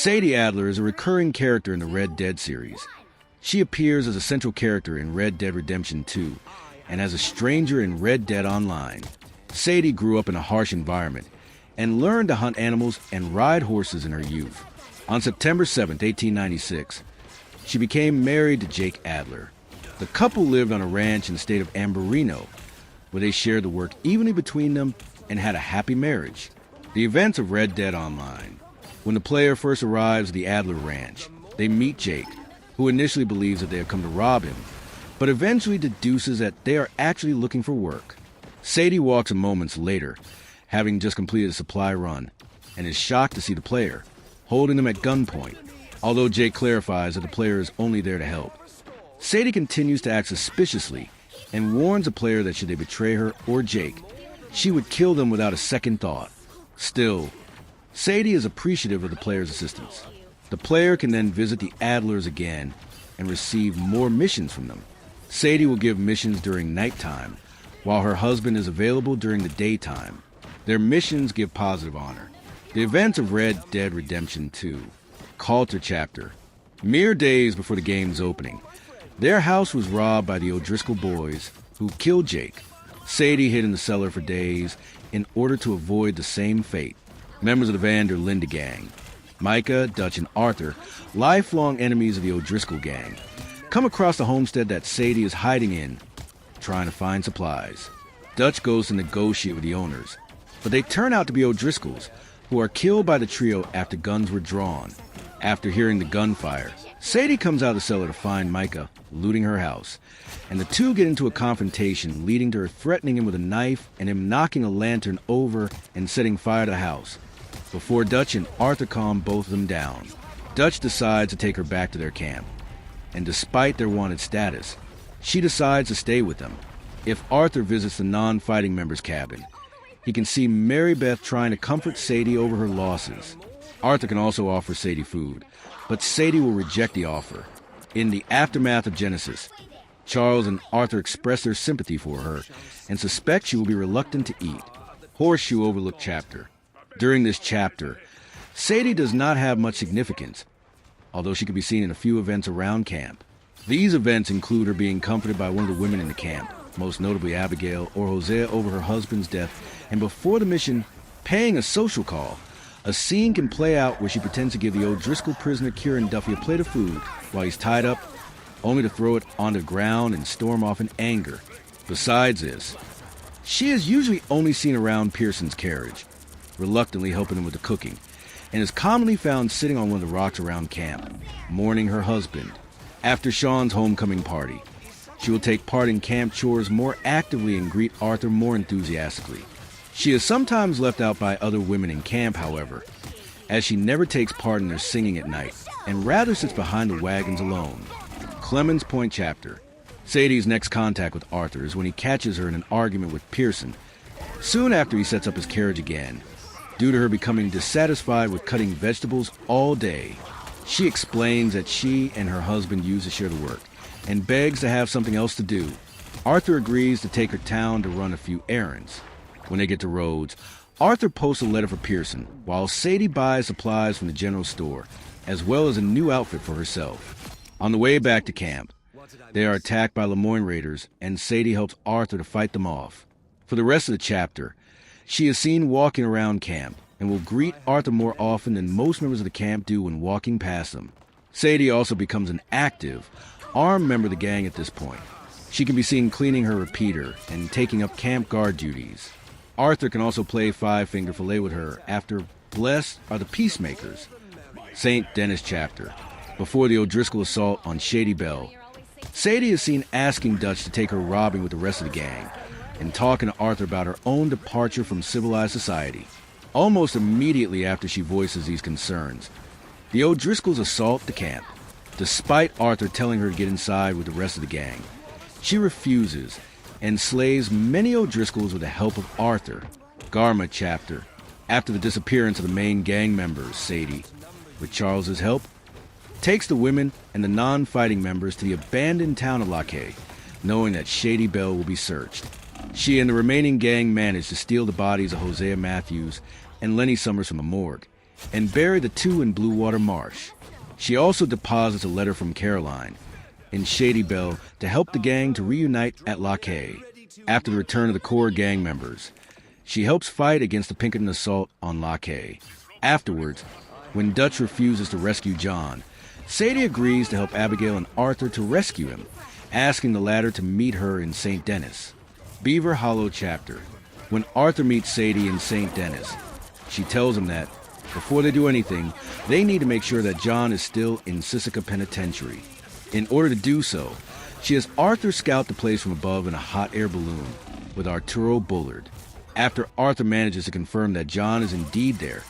Sadie Adler is a recurring character in the Red Dead series. She appears as a central character in Red Dead Redemption 2 and as a stranger in Red Dead Online. Sadie grew up in a harsh environment and learned to hunt animals and ride horses in her youth. On September 7, 1896, she became married to Jake Adler. The couple lived on a ranch in the state of Ambarino, where they shared the work evenly between them and had a happy marriage. The events of Red Dead Online. When the player first arrives at the Adler ranch, they meet Jake, who initially believes that they have come to rob him, but eventually deduces that they are actually looking for work. Sadie walks in moments later, having just completed a supply run, and is shocked to see the player, holding them at gunpoint, although Jake clarifies that the player is only there to help. Sadie continues to act suspiciously and warns the player that should they betray her or Jake, she would kill them without a second thought. Still, Sadie is appreciative of the player's assistance. The player can then visit the Adlers again and receive more missions from them. Sadie will give missions during nighttime, while her husband is available during the daytime. Their missions give positive honor. The events of Red Dead Redemption 2. Coulter Chapter. Mere days before the game's opening, their house was robbed by the O'Driscoll boys, who killed Jake. Sadie hid in the cellar for days in order to avoid the same fate. Members of the Van der Linde gang, Micah, Dutch, and Arthur, lifelong enemies of the O'Driscoll gang, come across the homestead that Sadie is hiding in, trying to find supplies. Dutch goes to negotiate with the owners, but they turn out to be O'Driscolls, who are killed by the trio after guns were drawn. After hearing the gunfire, Sadie comes out of the cellar to find Micah looting her house, and the two get into a confrontation, leading to her threatening him with a knife and him knocking a lantern over and setting fire to the house. Before Dutch and Arthur calm both of them down, Dutch decides to take her back to their camp, and despite their wanted status, she decides to stay with them. If Arthur visits the non-fighting members' cabin, he can see Mary Beth trying to comfort Sadie over her losses. Arthur can also offer Sadie food, but Sadie will reject the offer. In the aftermath of Genesis, Charles and Arthur express their sympathy for her and suspect she will be reluctant to eat. Horseshoe Overlook Chapter. During this chapter, Sadie does not have much significance, although she can be seen in a few events around camp. These events include her being comforted by one of the women in the camp, most notably Abigail or Hosea over her husband's death, and before the mission, paying a social call. A scene can play out where she pretends to give the O'Driscoll prisoner Kieran Duffy a plate of food while he's tied up, only to throw it on the ground and storm off in anger. Besides this, she is usually only seen around Pearson's carriage, reluctantly helping him with the cooking, and is commonly found sitting on one of the rocks around camp, mourning her husband. After Sean's homecoming party, she will take part in camp chores more actively and greet Arthur more enthusiastically. She is sometimes left out by other women in camp, however, as she never takes part in their singing at night, and rather sits behind the wagons alone. Clemens Point Chapter. Sadie's next contact with Arthur is when he catches her in an argument with Pearson, soon after he sets up his carriage again, due to her becoming dissatisfied with cutting vegetables all day. She explains that she and her husband used to share the work, and begs to have something else to do. Arthur agrees to take her town to run a few errands. When they get to Rhodes, Arthur posts a letter for Pearson, while Sadie buys supplies from the general store, as well as a new outfit for herself. On the way back to camp, they are attacked by Lemoyne raiders, and Sadie helps Arthur to fight them off. For the rest of the chapter, she is seen walking around camp, and will greet Arthur more often than most members of the camp do when walking past them. Sadie also becomes an active, armed member of the gang at this point. She can be seen cleaning her repeater and taking up camp guard duties. Arthur can also play five-finger fillet with her after Blessed are the Peacemakers. St. Denis Chapter. Before the O'Driscoll assault on Shady Belle, Sadie is seen asking Dutch to take her robbing with the rest of the gang, and talking to Arthur about her own departure from civilized society. Almost immediately after she voices these concerns, the O'Driscolls assault the camp. Despite Arthur telling her to get inside with the rest of the gang, she refuses and slays many O'Driscolls with the help of Arthur. Garma Chapter. After the disappearance of the main gang members, Sadie, with Charles's help, takes the women and the non-fighting members to the abandoned town of Laquais, knowing that Shady Belle will be searched. She and the remaining gang manage to steal the bodies of Hosea Matthews and Lenny Summers from the morgue, and bury the two in Blue Water Marsh. She also deposits a letter from Caroline in Shady Belle to help the gang to reunite at Loch Hay after the return of the core gang members. She helps fight against the Pinkerton assault on Loch Hay. Afterwards, when Dutch refuses to rescue John, Sadie agrees to help Abigail and Arthur to rescue him, asking the latter to meet her in St. Denis. Beaver Hollow chapter. When Arthur meets Sadie in St. Denis, she tells him that, before they do anything, they need to make sure that John is still in Sisika Penitentiary. In order to do so, she has Arthur scout the place from above in a hot air balloon with Arturo Bullard. After Arthur manages to confirm that John is indeed there,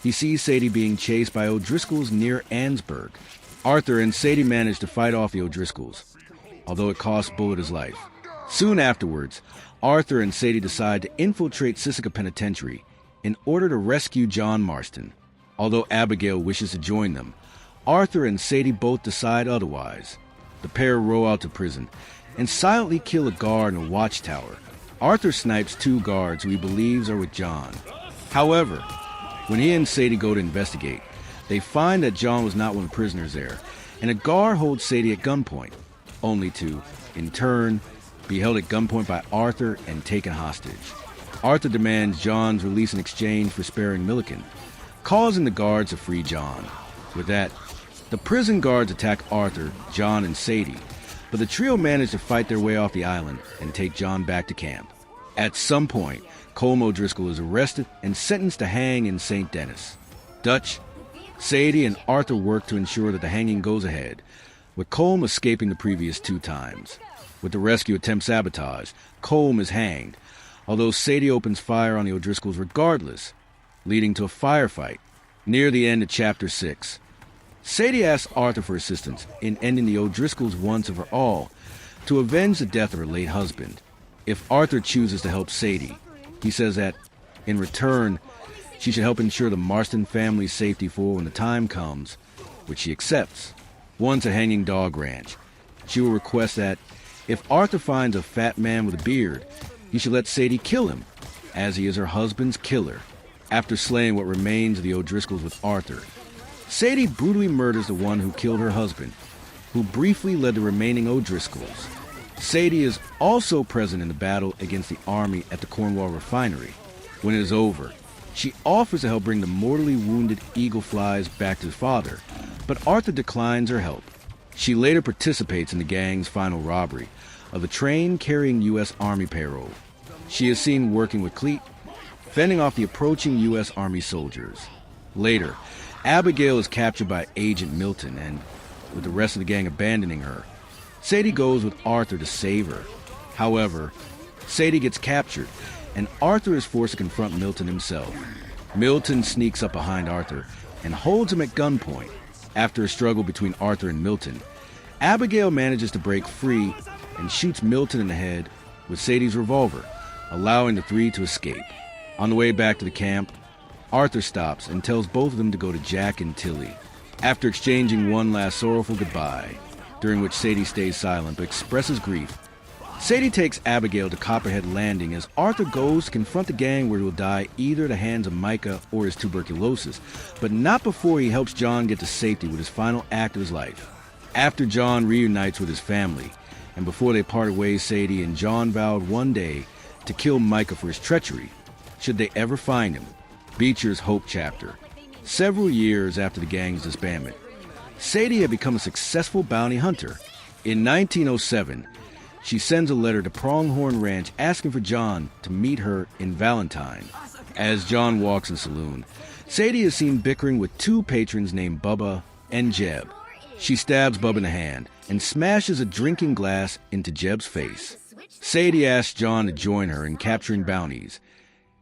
he sees Sadie being chased by O'Driscolls near Annesburg. Arthur and Sadie manage to fight off the O'Driscolls, although it costs Bullard his life. Soon afterwards, Arthur and Sadie decide to infiltrate Sisika Penitentiary in order to rescue John Marston. Although Abigail wishes to join them, Arthur and Sadie both decide otherwise. The pair row out to prison and silently kill a guard in a watchtower. Arthur snipes two guards who he believes are with John. However, when he and Sadie go to investigate, they find that John was not one of the prisoners there, and a guard holds Sadie at gunpoint, only to, in turn, be held at gunpoint by Arthur and taken hostage. Arthur demands John's release in exchange for sparing Milliken, causing the guards to free John. With that, the prison guards attack Arthur, John, and Sadie, but the trio manage to fight their way off the island and take John back to camp. At some point, Colm O'Driscoll is arrested and sentenced to hang in St. Denis. Dutch, Sadie, and Arthur work to ensure that the hanging goes ahead, with Colm escaping the previous two times. With the rescue attempt sabotaged, Colm is hanged, although Sadie opens fire on the O'Driscolls regardless, leading to a firefight near the end of Chapter 6. Sadie asks Arthur for assistance in ending the O'Driscolls once and for all to avenge the death of her late husband. If Arthur chooses to help Sadie, he says that, in return, she should help ensure the Marston family's safety for when the time comes, which she accepts. Once at Hanging Dog Ranch, she will request that, if Arthur finds a fat man with a beard, he should let Sadie kill him, as he is her husband's killer. After slaying what remains of the O'Driscolls with Arthur, Sadie brutally murders the one who killed her husband, who briefly led the remaining O'Driscolls. Sadie is also present in the battle against the army at the Cornwall refinery. When it is over, she offers to help bring the mortally wounded Eagle Flies back to his father, but Arthur declines her help. She later participates in the gang's final robbery of a train carrying U.S. Army payroll. She is seen working with Cleet, fending off the approaching U.S. Army soldiers. Later, Abigail is captured by Agent Milton, and with the rest of the gang abandoning her, Sadie goes with Arthur to save her. However, Sadie gets captured, and Arthur is forced to confront Milton himself. Milton sneaks up behind Arthur and holds him at gunpoint. After a struggle between Arthur and Milton, Abigail manages to break free and shoots Milton in the head with Sadie's revolver, allowing the three to escape. On the way back to the camp, Arthur stops and tells both of them to go to Jack and Tilly. After exchanging one last sorrowful goodbye, during which Sadie stays silent but expresses grief, Sadie takes Abigail to Copperhead Landing as Arthur goes to confront the gang where he will die either at the hands of Micah or his tuberculosis, but not before he helps John get to safety with his final act of his life. After John reunites with his family, and before they parted ways, Sadie and John vowed one day to kill Micah for his treachery, should they ever find him. Beecher's Hope chapter. Several years after the gang's disbandment, Sadie had become a successful bounty hunter. In 1907, she sends a letter to Pronghorn Ranch asking for John to meet her in Valentine. As John walks in the saloon, Sadie is seen bickering with two patrons named Bubba and Jeb. She stabs Bubba in the hand and smashes a drinking glass into Jeb's face. Sadie asks John to join her in capturing bounties,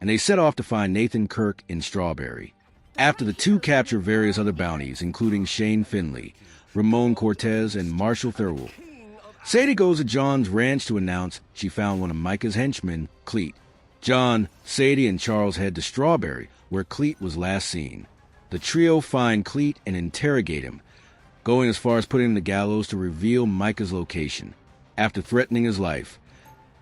and they set off to find Nathan Kirk in Strawberry. After the two capture various other bounties, including Shane Finley, Ramon Cortez, and Marshall Thurwell, Sadie goes to John's ranch to announce she found one of Micah's henchmen, Cleet. John, Sadie, and Charles head to Strawberry, where Cleet was last seen. The trio find Cleet and interrogate him, going as far as putting him in the gallows to reveal Micah's location. After threatening his life,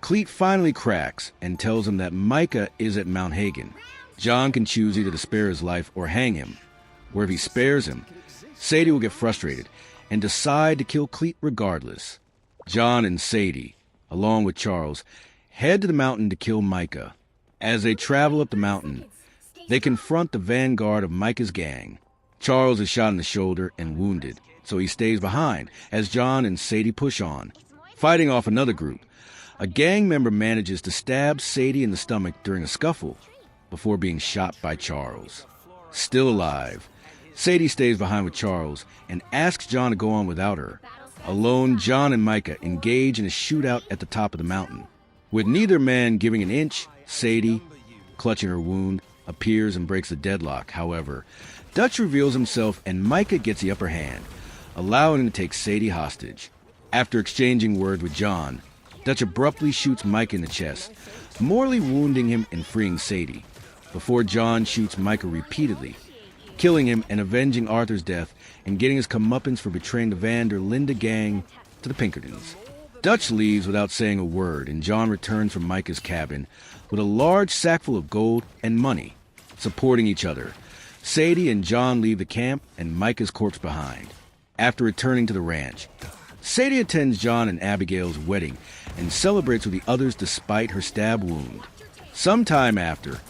Cleet finally cracks and tells him that Micah is at Mount Hagen. John can choose either to spare his life or hang him, where if he spares him, Sadie will get frustrated and decide to kill Cleet regardless. John and Sadie, along with Charles, head to the mountain to kill Micah. As they travel up the mountain, they confront the vanguard of Micah's gang. Charles is shot in the shoulder and wounded, so he stays behind as John and Sadie push on. Fighting off another group, a gang member manages to stab Sadie in the stomach during a scuffle before being shot by Charles. Still alive, Sadie stays behind with Charles and asks John to go on without her. Alone, John and Micah engage in a shootout at the top of the mountain. With neither man giving an inch, Sadie, clutching her wound, appears and breaks the deadlock. However, Dutch reveals himself and Micah gets the upper hand, allowing him to take Sadie hostage. After exchanging words with John, Dutch abruptly shoots Micah in the chest, mortally wounding him and freeing Sadie, before John shoots Micah repeatedly, killing him and avenging Arthur's death and getting his comeuppance for betraying the Van der Linde gang to the Pinkertons. Dutch leaves without saying a word, and John returns from Micah's cabin with a large sack full of gold and money. Supporting each other, Sadie and John leave the camp and Micah's corpse behind. After returning to the ranch, Sadie attends John and Abigail's wedding and celebrates with the others despite her stab wound. Sometime after,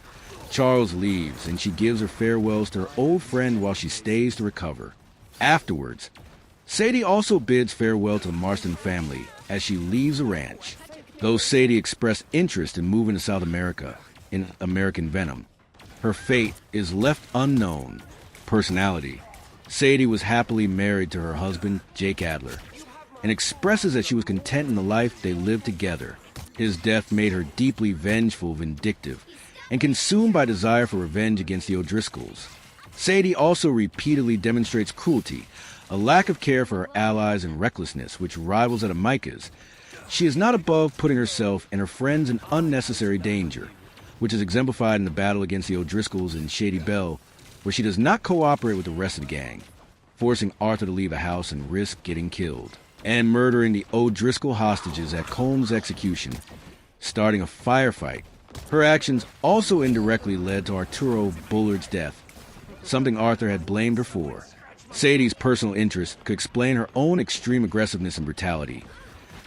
Charles leaves and she gives her farewells to her old friend while she stays to recover. Afterwards, Sadie also bids farewell to the Marston family as she leaves the ranch. Though Sadie expressed interest in moving to South America in American Venom, her fate is left unknown. Personality: Sadie was happily married to her husband, Jake Adler, and expresses that she was content in the life they lived together. His death made her deeply vengeful, vindictive, and consumed by desire for revenge against the O'Driscolls. Sadie also repeatedly demonstrates cruelty, a lack of care for her allies, and recklessness, which rivals that of Micah's. She is not above putting herself and her friends in unnecessary danger, which is exemplified in the battle against the O'Driscolls in Shady Belle, where she does not cooperate with the rest of the gang, forcing Arthur to leave the house and risk getting killed, and murdering the O'Driscoll hostages at Combs' execution, starting a firefight. Her actions also indirectly led to Arturo Bullard's death, something Arthur had blamed her for. Sadie's personal interest could explain her own extreme aggressiveness and brutality.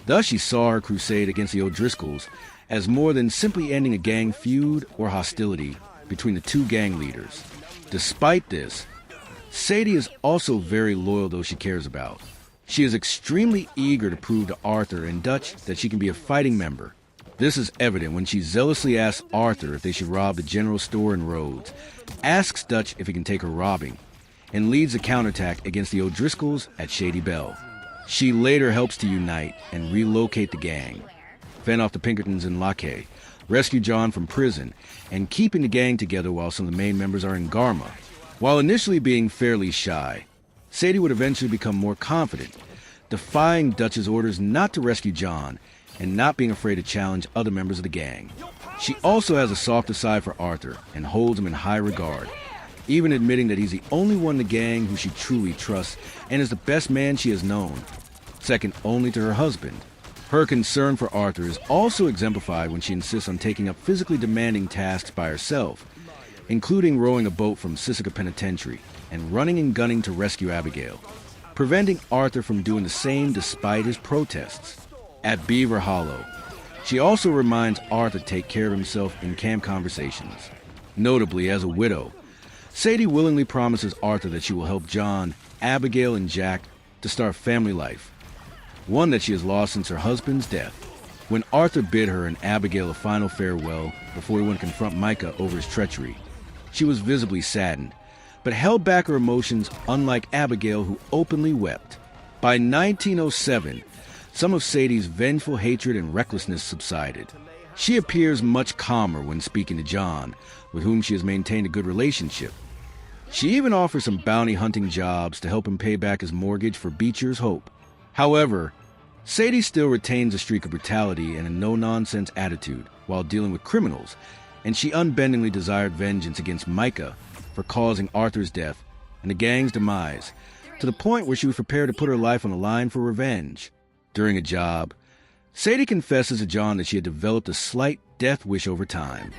Thus, she saw her crusade against the O'Driscolls as more than simply ending a gang feud or hostility between the two gang leaders. Despite this, Sadie is also very loyal those she cares about. She is extremely eager to prove to Arthur and Dutch that she can be a fighting member. This is evident when she zealously asks Arthur if they should rob the general store in Rhodes, asks Dutch if he can take her robbing, and leads a counterattack against the O'Driscolls at Shady Belle. She later helps to unite and relocate the gang, fend off the Pinkertons in Laque, rescue John from prison, and keeping the gang together while some of the main members are in Garma. While initially being fairly shy, Sadie would eventually become more confident, defying Dutch's orders not to rescue John and not being afraid to challenge other members of the gang. She also has a softer side for Arthur and holds him in high regard, even admitting that he's the only one in the gang who she truly trusts and is the best man she has known, second only to her husband. Her concern for Arthur is also exemplified when she insists on taking up physically demanding tasks by herself, including rowing a boat from Sisika Penitentiary and running and gunning to rescue Abigail, preventing Arthur from doing the same despite his protests. At Beaver Hollow, she also reminds Arthur to take care of himself in camp conversations. Notably, as a widow, Sadie willingly promises Arthur that she will help John, Abigail, and Jack to start family life, one that she has lost since her husband's death. When Arthur bid her and Abigail a final farewell before he went to confront Micah over his treachery, she was visibly saddened, but held back her emotions, unlike Abigail, who openly wept. By 1907, some of Sadie's vengeful hatred and recklessness subsided. She appears much calmer when speaking to John, with whom she has maintained a good relationship. She even offers some bounty hunting jobs to help him pay back his mortgage for Beecher's Hope. However, Sadie still retains a streak of brutality and a no-nonsense attitude while dealing with criminals, and she unbendingly desired vengeance against Micah for causing Arthur's death and the gang's demise, to the point where she was prepared to put her life on the line for revenge. During a job, Sadie confesses to John that she had developed a slight death wish over time.